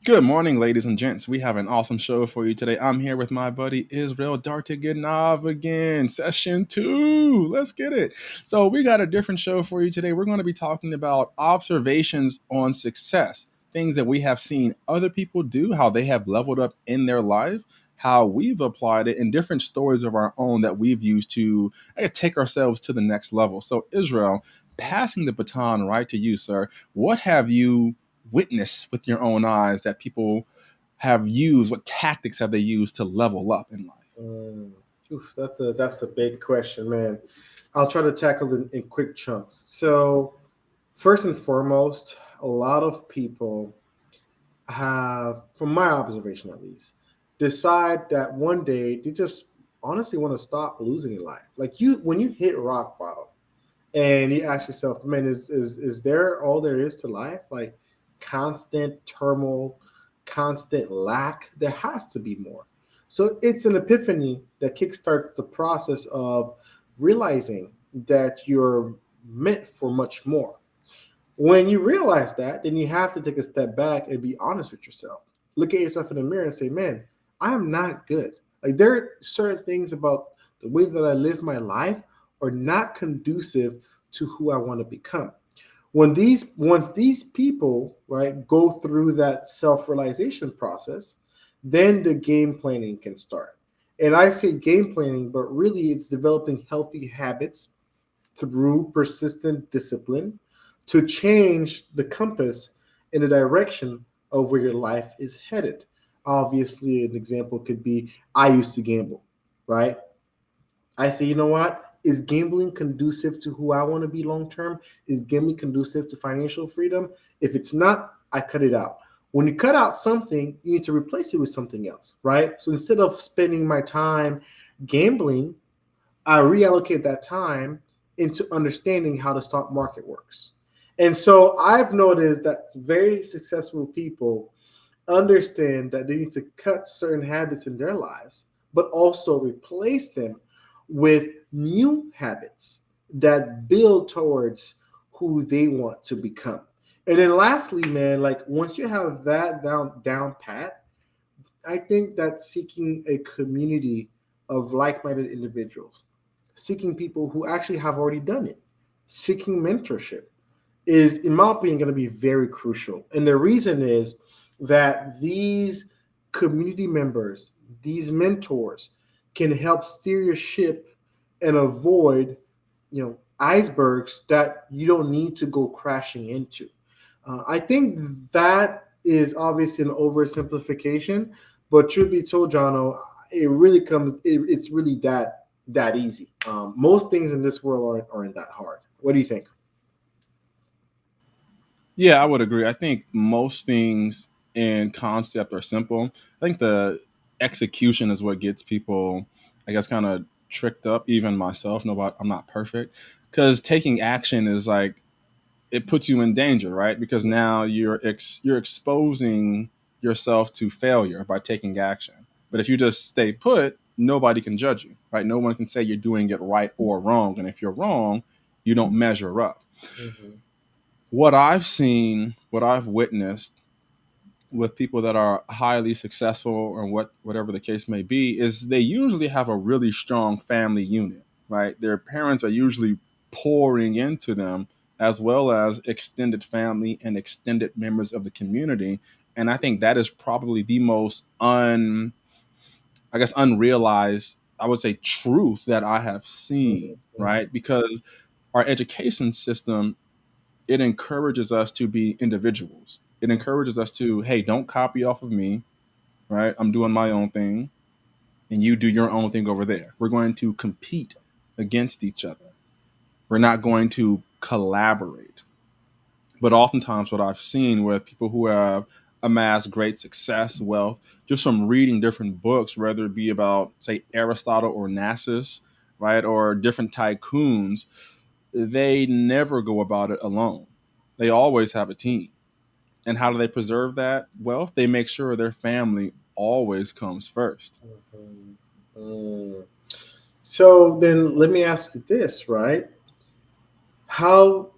Good morning, ladies and gents. We have an awesome show for you today. I'm here with my buddy Israel Dartiguenave again, session two. Let's get it. So, we got a different show for you today. We're going to be talking about observations on success, things that we have seen other people do, how they have leveled up in their life, how we've applied it, and different stories of our own that we've used to take ourselves to the next level. So, Israel, passing the baton right to you, sir. What have you witness with your own eyes that people have used? What tactics have they used to level up in life? Mm, that's a big question, man. I'll try to tackle it in quick chunks. So, first and foremost, a lot of people have, from my observation at least, decide that one day they just honestly want to stop losing in life. Like when you hit rock bottom and you ask yourself, man, is there all there is to life? Like constant turmoil, constant lack. There has to be more. So it's an epiphany that kickstarts the process of realizing that you're meant for much more. When you realize that, then you have to take a step back and be honest with yourself. Look at yourself in the mirror and say, man, I am not good. Like there are certain things about the way that I live my life are not conducive to who I want to become. Once these people, right, go through that self-realization process, then the game planning can start. And I say game planning, but really it's developing healthy habits through persistent discipline to change the compass in the direction of where your life is headed. Obviously, an example could be I used to gamble, right? I say, you know what? Is gambling conducive to who I want to be long term? Is gambling conducive to financial freedom? If it's not, I cut it out. When you cut out something, you need to replace it with something else, right? So instead of spending my time gambling, I reallocate that time into understanding how the stock market works. And so I've noticed that very successful people understand that they need to cut certain habits in their lives, but also replace them with new habits that build towards who they want to become. And then lastly, man, like once you have that down pat, I think that seeking a community of like-minded individuals, seeking people who actually have already done it, seeking mentorship is, in my opinion, going to be very crucial. And the reason is that these community members, these mentors, can help steer your ship and avoid, icebergs that you don't need to go crashing into. I think that is obviously an oversimplification, but truth be told, Jono, it really comes. It's really that easy. Most things in this world aren't that hard. What do you think? Yeah, I would agree. I think most things in concept are simple. I think the execution is what gets people, I guess, kind of tricked up. Even myself, nobody, I'm not perfect, because taking action is like it puts you in danger, right? Because now you're exposing yourself to failure by taking action. But if you just stay put, nobody can judge you, right? No one can say you're doing it right or wrong. And if you're wrong, you don't measure up. Mm-hmm. What I've seen, what I've witnessed with people that are highly successful or whatever the case may be is they usually have a really strong family unit, right? Their parents are usually pouring into them, as well as extended family and extended members of the community. And I think that is probably the most I guess unrealized, I would say, truth that I have seen, Mm-hmm. right? Because our education system, it encourages us to be individuals. It encourages us to, hey, don't copy off of me, right? I'm doing my own thing, and you do your own thing over there. We're going to compete against each other. We're not going to collaborate. But oftentimes, what I've seen with people who have amassed great success, wealth, just from reading different books, whether it be about, say, Aristotle or Nassus, right, or different tycoons, they never go about it alone. They always have a team. And how do they preserve that? Well, they make sure their family always comes first. Mm-hmm. Mm. So then let me ask you this, right? How,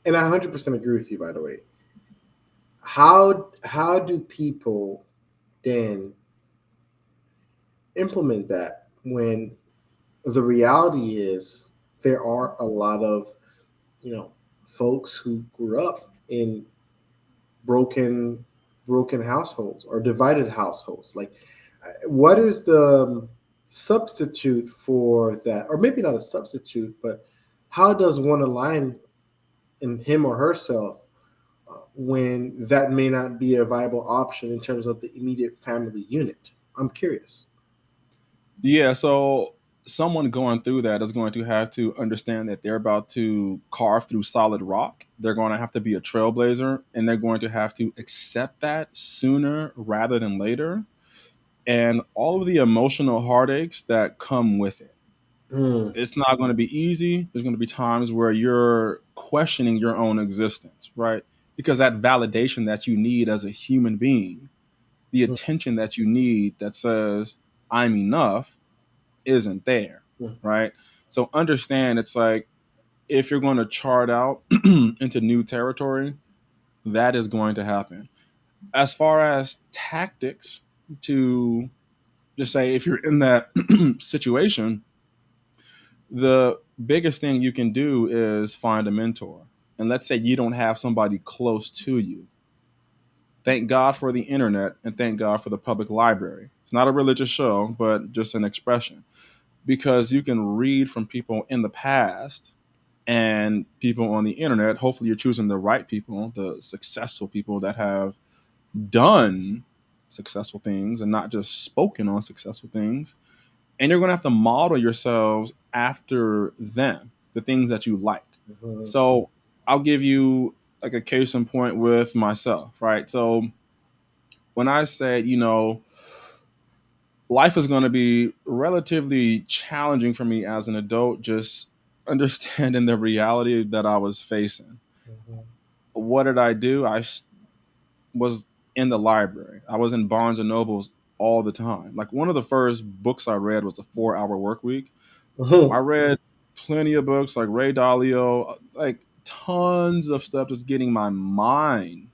and I 100% agree with you, by the way. How do people then implement that when the reality is there are a lot of, you know, folks who grew up in broken broken households or divided households? Like, what is the substitute for that? Or maybe not a substitute, but how does one align in him or herself when that may not be a viable option in terms of the immediate family unit? I'm curious. Yeah, so someone going through that is going to have to understand that they're about to carve through solid rock. They're going to have to be a trailblazer, and they're going to have to accept that sooner rather than later, and all of the emotional heartaches that come with it. Mm, It's not going to be easy. There's going to be times where you're questioning your own existence, right? Because that validation that you need as a human being, the mm, attention that you need that says, I'm enough, isn't there, mm, right? So understand it's like if you're going to chart out into new territory, that is going to happen. As far as tactics to just say if you're in that situation, the biggest thing you can do is find a mentor. And let's say you don't have somebody close to you. Thank God for the internet and thank God for the public library. It's not a religious show, but just an expression because you can read from people in the past and people on the internet. Hopefully, you're choosing the right people, the successful people that have done successful things and not just spoken on successful things. And you're going to have to model yourselves after them, the things that you like. mhm, So, I'll give you like a case in point with myself, right? So, when I said, life is going to be relatively challenging for me as an adult, just understanding the reality that I was facing. mhm, What did I do? Was in the library. I was in Barnes and Nobles all the time. Like one of the first books I read was a 4 hour work week. I mhm, read plenty of books like Ray Dalio, like tons of stuff just getting my mind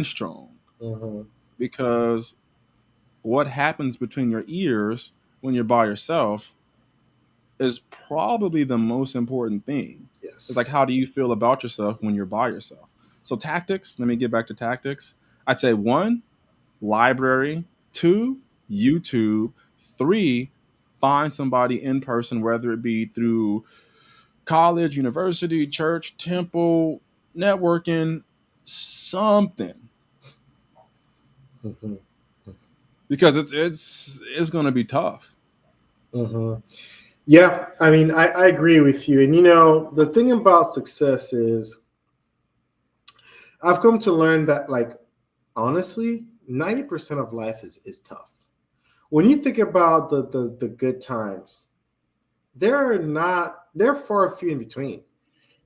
strong mhm. because what happens between your ears when you're by yourself is probably the most important thing. It's like, Yes. how do you feel about yourself when you're by yourself? So, tactics, let me get back to tactics. I'd say one, library, two, YouTube, three, find somebody in person, whether it be through college, university, church, temple, networking, something. Mhm, Because it's gonna be tough. mhm. Yeah, I mean, I agree with you. And the thing about success is I've come to learn that, like, honestly, 90% of life is tough. When you think about the good times, they're far few in between.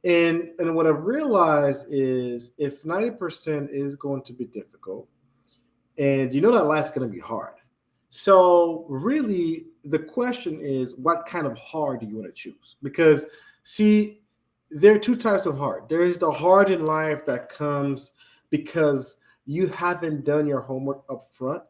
And what I've realized is if 90% is going to be difficult, and you know that life's going to be hard. So really, the question is, what kind of hard do you want to choose? Because see, there are two types of hard. There is the hard in life that comes because you haven't done your homework up front,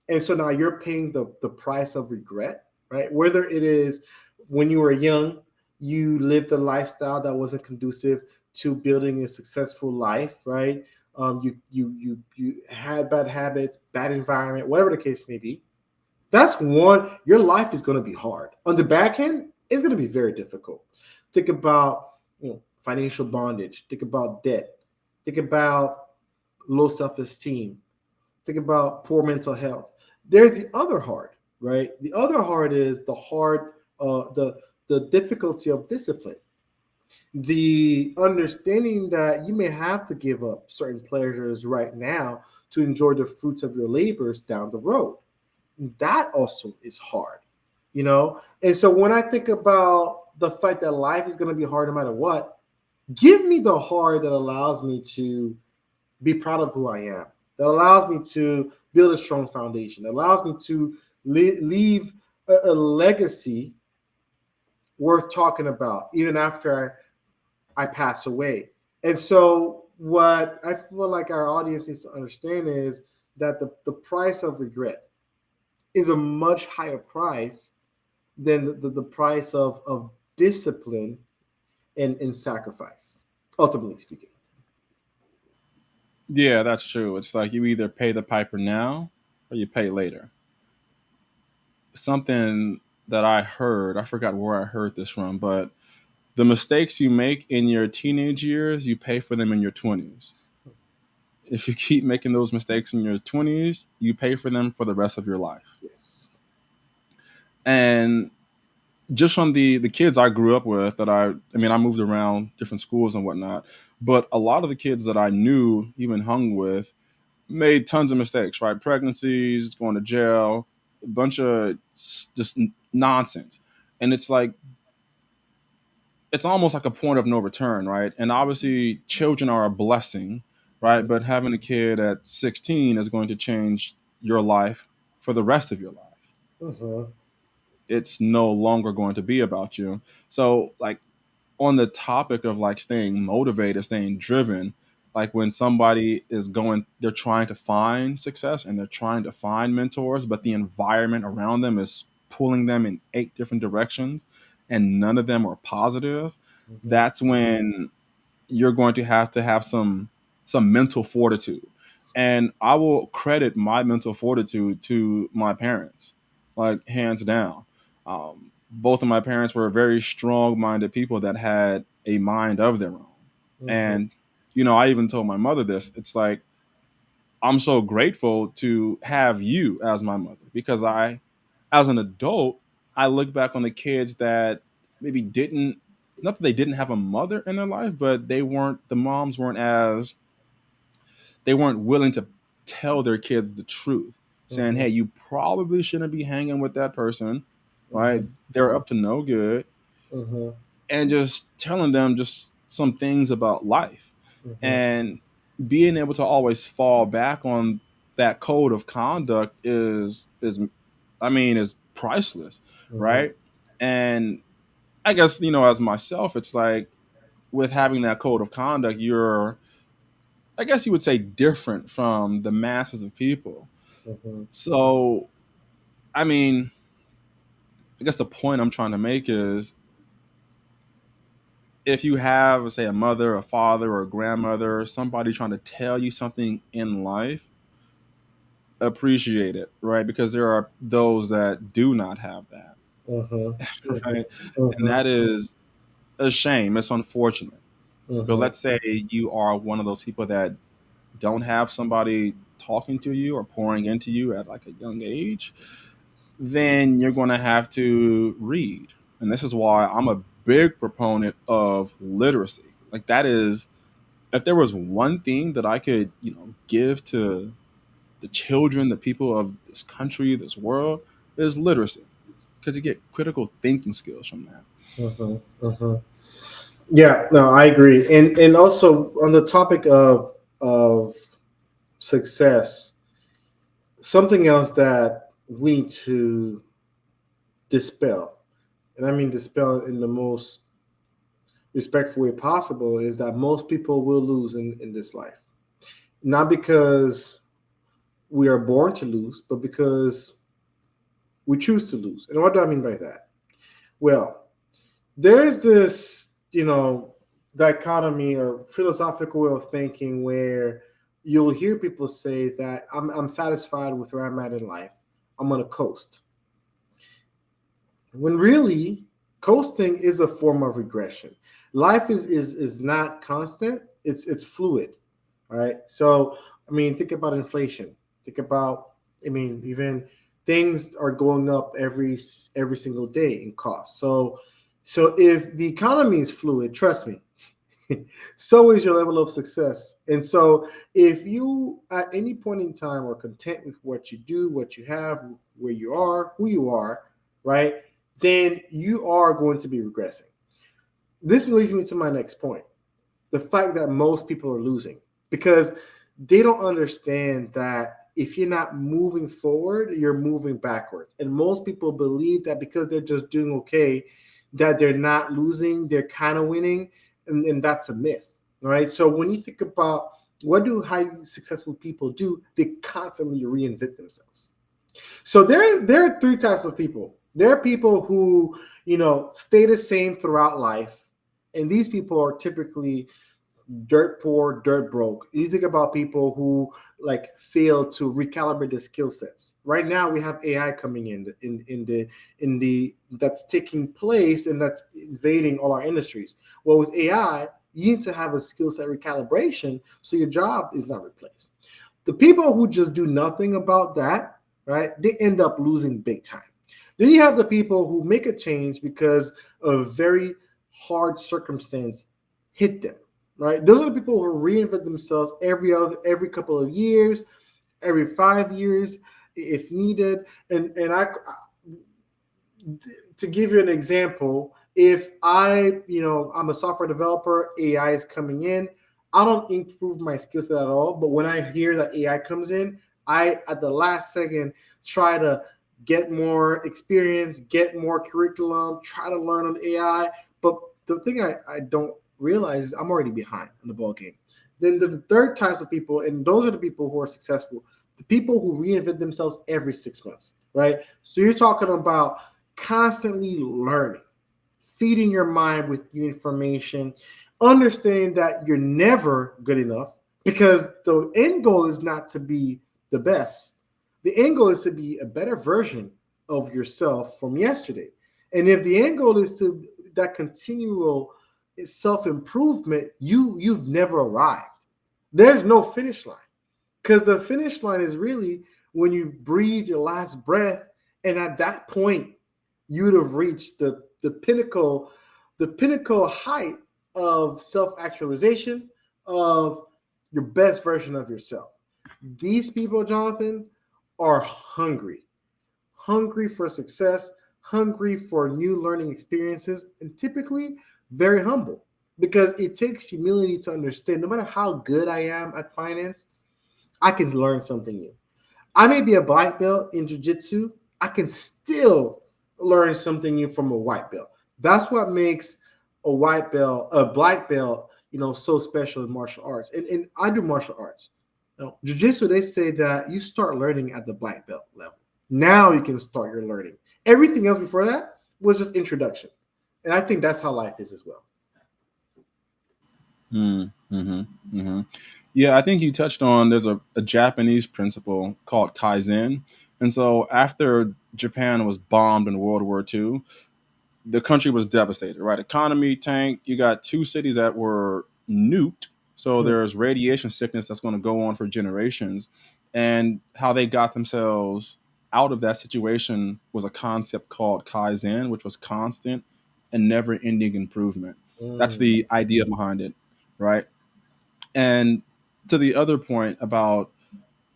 and so now you're paying the price of regret, right? Whether it is when you were young, you lived a lifestyle that wasn't conducive to building a successful life, right? You had bad habits, bad environment, whatever the case may be. That's one. Your life is going to be hard. On the back end, it's going to be very difficult. Think about financial bondage. Think about debt. Think about low self-esteem. Think about poor mental health. There's the other heart, right? The other heart is the heart, the difficulty of discipline, the understanding that you may have to give up certain pleasures right now to enjoy the fruits of your labors down the road. That also is hard. And so when I think about the fact that life is going to be hard no matter what, give me the heart that allows me to be proud of who I am, that allows me to build a strong foundation, that allows me to leave a legacy worth talking about even after I pass away. And so what I feel like our audience needs to understand is that the price of regret is a much higher price than the price of discipline and sacrifice, ultimately speaking. Yeah, that's true. It's like you either pay the piper now or you pay later. Something that I heard, I forgot where I heard this from, but the mistakes you make in your teenage years, you pay for them in your 20s. If you keep making those mistakes in your 20s, you pay for them for the rest of your life. Yes. And just from the kids I grew up with, that I mean, I moved around different schools and whatnot, but a lot of the kids that I knew, even hung with, made tons of mistakes, right? Pregnancies, going to jail, a bunch of just nonsense. And it's like, it's almost like a point of no return, right? And obviously, children are a blessing, right? But having a kid at 16 is going to change your life for the rest of your life. Mm-hmm. It's no longer going to be about you. So, like, on the topic of like staying motivated, staying driven, like when somebody is going, they're trying to find success and they're trying to find mentors, but the environment around them is pulling them in eight different directions and none of them are positive. Mm-hmm. That's when you're going to have some mental fortitude. And I will credit my mental fortitude to my parents, like hands down. Both of my parents were very strong-minded people that had a mind of their own. Mm-hmm. And I even told my mother this. It's like, I'm so grateful to have you as my mother, because as an adult, I look back on the kids that maybe didn't, not that they didn't have a mother in their life, but the moms weren't as, they weren't willing to tell their kids the truth, saying, Mm-hmm. hey, you probably shouldn't be hanging with that person, right? Mm-hmm. They're up to no good, Mm-hmm. and just telling them just some things about life, Mm-hmm. and being able to always fall back on that code of conduct is I mean, is priceless, Mm-hmm. right? And I guess, as myself, it's like, with having that code of conduct, you're, I guess you would say, different from the masses of people. Mm-hmm. So, I mean, I guess the point I'm trying to make is, if you have, say, a mother, a father, or a grandmother, somebody trying to tell you something in life, appreciate it, right? Because there are those that do not have that, Mm-hmm. right? And Mm-hmm. that is a shame. It's unfortunate. But Mm-hmm. let's say you are one of those people that don't have somebody talking to you or pouring into you at like a young age, then you're going to have to read. And this is why I'm a big proponent of literacy. Like, that is, if there was one thing that I could, give to the children, the people of this country, this world, is literacy, because you get critical thinking skills from that. Mm-hmm. Mm-hmm. Yeah, no, I agree. And also on the topic of success, something else that we need to dispel, and I mean dispel in the most respectful way possible, is that most people will lose in this life. Not because we are born to lose, but because we choose to lose. And what do I mean by that? Well, there is this, dichotomy or philosophical way of thinking where you'll hear people say that I'm satisfied with where I'm at in life. I'm going to coast. When really, coasting is a form of regression. Life is not constant. It's fluid, right? So, I mean, think about inflation. Think about, I mean, even things are going up every single day in cost. So if the economy is fluid, trust me, so is your level of success. And so, if you at any point in time are content with what you do, what you have, where you are, who you are, right, then you are going to be regressing. This leads me to my next point, the fact that most people are losing because they don't understand that if you're not moving forward, you're moving backwards. And most people believe that because they're just doing okay, that they're not losing, they're kind of winning. And that's a myth. right? So when you think about what do highly successful people do, they constantly reinvent themselves. So there are three types of people. There are people who, stay the same throughout life, and these people are typically dirt poor, dirt broke. You think about people who like fail to recalibrate their skill sets. Right now, we have AI coming in the that's taking place and that's invading all our industries. Well, with AI, you need to have a skill set recalibration so your job is not replaced. The people who just do nothing about that, right? They end up losing big time. Then you have the people who make a change because a very hard circumstance hit them, right? Those are the people who reinvent themselves every couple of years, every 5 years, if needed. And I to give you an example, if I'm a software developer, AI is coming in, I don't improve my skill set at all. But when I hear that AI comes in, I at the last second try to get more experience, get more curriculum, try to learn on AI. But the thing I don't realize is I'm already behind in the ball game. Then the third types of people, and those are the people who are successful, the people who reinvent themselves every 6 months, right? So you're talking about constantly learning, feeding your mind with new information, understanding that you're never good enough because the end goal is not to be the best. The end goal is to be a better version of yourself from yesterday. And if the end goal is to that continual self improvement, you've never arrived. There's no finish line because the finish line is really when you breathe your last breath, and at that point you'd have reached the pinnacle height of self-actualization, of your best version of yourself. These people, Jonathan, are hungry for success, hungry for new learning experiences, and typically very humble because it takes humility to understand no matter how good I am at finance, I can learn something new. I may be a black belt in jiu-jitsu. I can still learn something new from a white belt. That's what makes a black belt, so special in martial arts. And I do martial arts. Jiu-jitsu, they say that you start learning at the black belt level. Now you can start your learning. Everything else before that was just introduction. And I think that's how life is as well. Mm-hmm. Mm-hmm. Yeah, I think you touched on there's a Japanese principle called Kaizen. And so after Japan was bombed in World War II, the country was devastated, right? Economy tanked. You got two cities that were nuked. So there's radiation sickness that's going to go on for generations. And how they got themselves out of that situation was a concept called Kaizen, which was constant and never ending improvement. That's Mm, the idea behind it, right? And to the other point about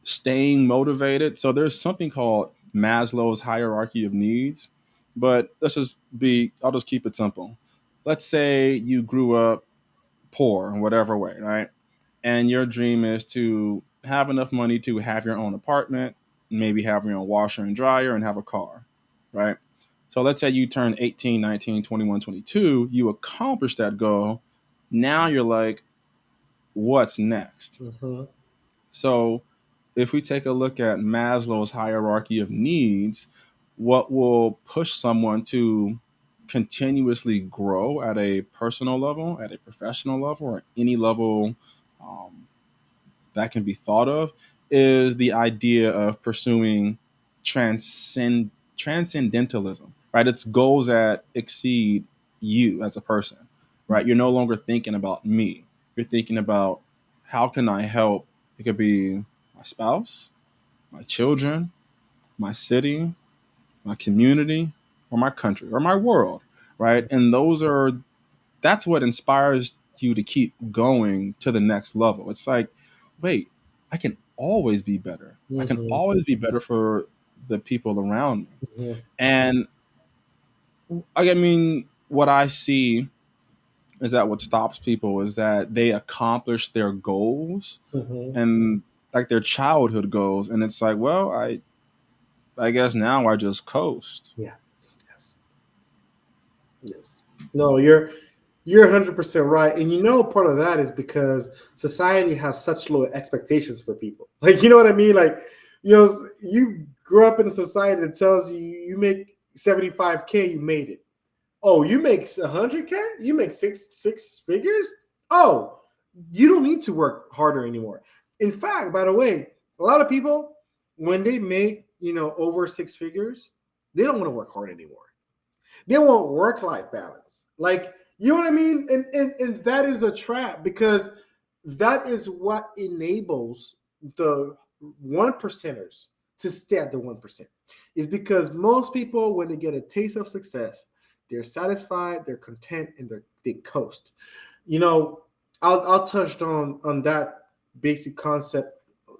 staying motivated, so there's something called Maslow's hierarchy of needs. But I'll just keep it simple. Let's say you grew up poor in whatever way, right? And your dream is to have enough money to have your own apartment, maybe have your own washer and dryer, and have a car, right? So let's say you turn 18, 19, 21, 22, you accomplish that goal. Now you're like, what's next? mhm, So, if we take a look at Maslow's hierarchy of needs, what will push someone to continuously grow at a personal level, at a professional level, or any level um, that can be thought of is the idea of pursuing transcendentalism, right? It's goals that exceed you as a person, right? You're no longer thinking about me. You're thinking about how can I help? It could be my spouse, my children, my city, my community, or my country, or my world, right? And that's what inspires you to keep going to the next level. It's like, wait, I can always be better. I can mhm, always be better for the people around me. mhm, And I mean, what I see is that what stops people is that they accomplish their goals mhm. and like their childhood goals. And it's like, well, I guess now I just coast. Yeah. Yes. Yes. No, you're You're 100% right. And part of that is because society has such low expectations for people. Like, you know what I mean? Like, you grew up in a society that tells you you make 75K, you made it. Oh, you make 100K? You make six figures? Oh, you don't need to work harder anymore. In fact, by the way, a lot of people, when they make, over six figures, they don't want to work hard anymore. They want work life balance. Like, you know what I mean? And that is a trap because that is what enables the one percenters to stay at the 1%. Is because most people, when they get a taste of success, they're satisfied, they're content, and they coast. You know, I'll touch on that basic concept.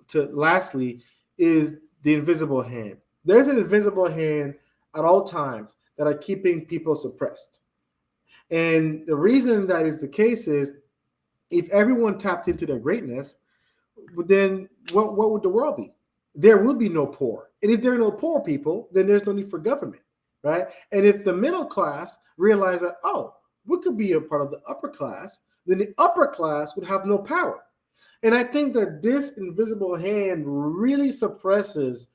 To lastly, is the invisible hand. There's an invisible hand at all times that are keeping people suppressed. And the reason that is the case is if everyone tapped into their greatness, then what would the world be? There would be no poor. And if there are no poor people, then there's no need for government, right? And if the middle class realize that, oh, we could be a part of the upper class, then the upper class would have no power. And I think that this invisible hand really suppresses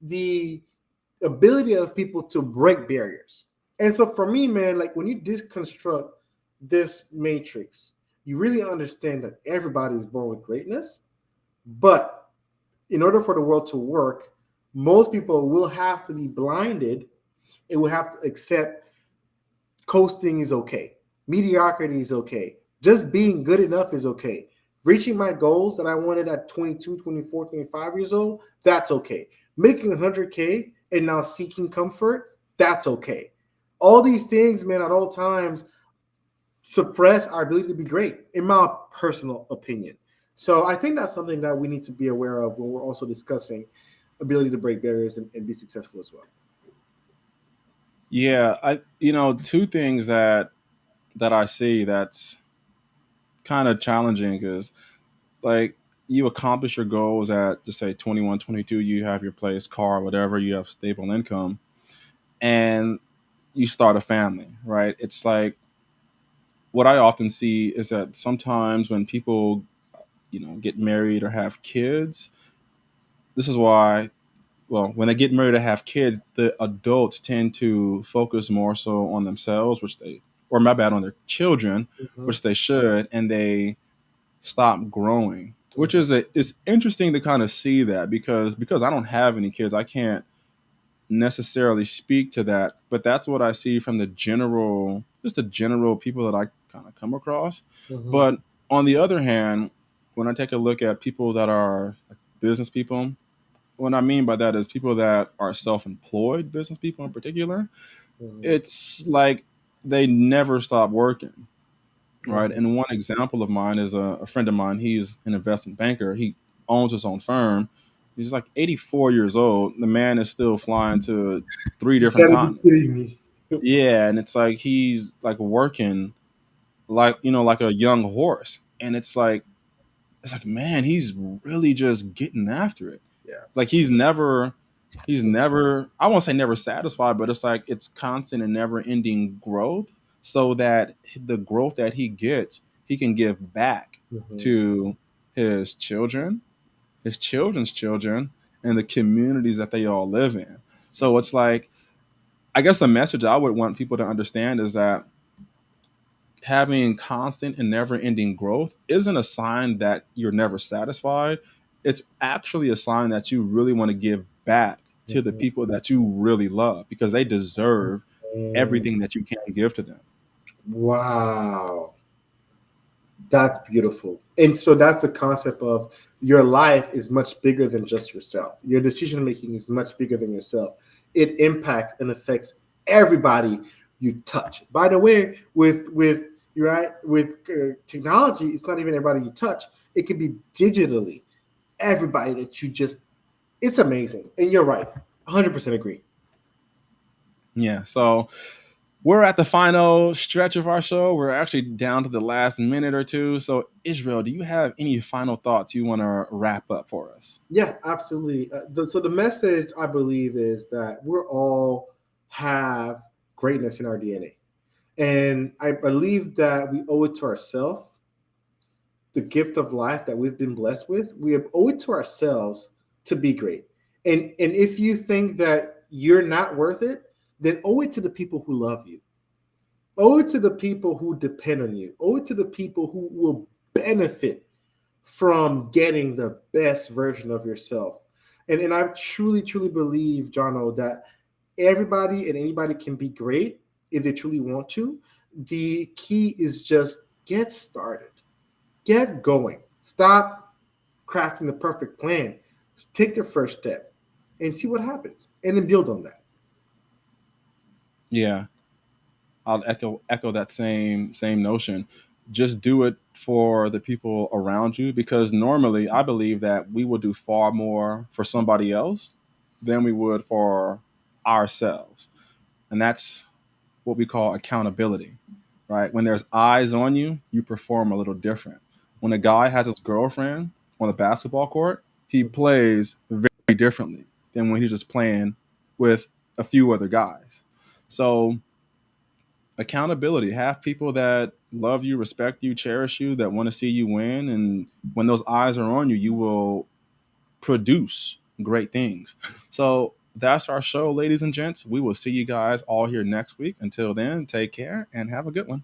the ability of people to break barriers. And so for me, man, like when you deconstruct this matrix, you really understand that everybody is born with greatness. But in order for the world to work, most people will have to be blinded and will have to accept coasting is okay. Mediocrity is okay. Just being good enough is okay. Reaching my goals that I wanted at 22, 24, 25 years old, that's okay. Making 100K and now seeking comfort, that's okay. All these things, man, at all times suppress our ability to be great, in my personal opinion. So I think that's something that we need to be aware of when we're also discussing ability to break barriers and be successful as well. Yeah, two things that I see that's kind of challenging is like you accomplish your goals at just say 21, 22. You have your place, car, whatever, you have stable income, and you start a family, right? It's like what I often see is that sometimes when people, get married or have kids, this is why, well, when they get married or have kids, the adults tend to focus more so on themselves, which they, or my bad, on their children, Mm-hmm. which they should, and they stop growing. Which Mm-hmm. is it's interesting to kind of see that because I don't have any kids, I can't necessarily speak to that, but that's what I see from just the general people that I kind of come across. Mm-hmm. But on the other hand, when I take a look at people that are like business people, what I mean by that is people that are self-employed business people in particular, Mm-hmm. it's like they never stop working, right? Mm-hmm. And one example of mine is a friend of mine. He's an investment banker. He owns his own firm. He's like 84 years old. The man is still flying to three You different gotta be continents. kidding me. Yeah, and it's like he's like working like like a young horse, and it's like man, he's really just getting after it. Yeah. Like he's never, I won't say never satisfied, but it's like it's constant and never ending growth, so that the growth that he gets, he can give back Mm-hmm. to his children, his children's children, and the communities that they all live in. So it's like, I guess the message I would want people to understand is that having constant and never ending growth isn't a sign that you're never satisfied. It's actually a sign that you really want to give back to the Mm-hmm. people that you really love because they deserve And everything that you can give to them. wow. That's beautiful. And so that's the concept of your life is much bigger than just yourself. Your decision making is much bigger than yourself. It impacts and affects everybody you touch. By the way, with you're right with technology, it's not even everybody you touch. It could be digitally everybody that you just. It's amazing, and you're right. 100% agree. Yeah. So we're at the final stretch of our show. We're actually down to the last minute or two. So, Israel, do you have any final thoughts you want to wrap up for us? Yeah, absolutely. So the message I believe is that we're all have greatness in our DNA. And I believe that we owe it to ourselves, the gift of life that we've been blessed with. We owe it to ourselves to be great. And if you think that you're not worth it, then owe it to the people who love you. Owe it to the people who depend on you. Owe it to the people who will benefit from getting the best version of yourself. And I truly, truly believe, Jono, that everybody and anybody can be great if they truly want to. The key is just get started, get going. Stop crafting the perfect plan. Just take the first step and see what happens, and then build on that. Yeah, I'll echo that same notion. Just do it for the people around you, because normally I believe that we will do far more for somebody else than we would for ourselves. And that's what we call accountability, right? When there's eyes on you, you perform a little different. When a guy has his girlfriend on the basketball court, he plays very differently than when he's just playing with a few other guys. So accountability, have people that love you, respect you, cherish you, that want to see you win, and when those eyes are on you, you will produce great things. So that's our show, ladies and gents. We will see you guys all here next week. Until then, take care and have a good one.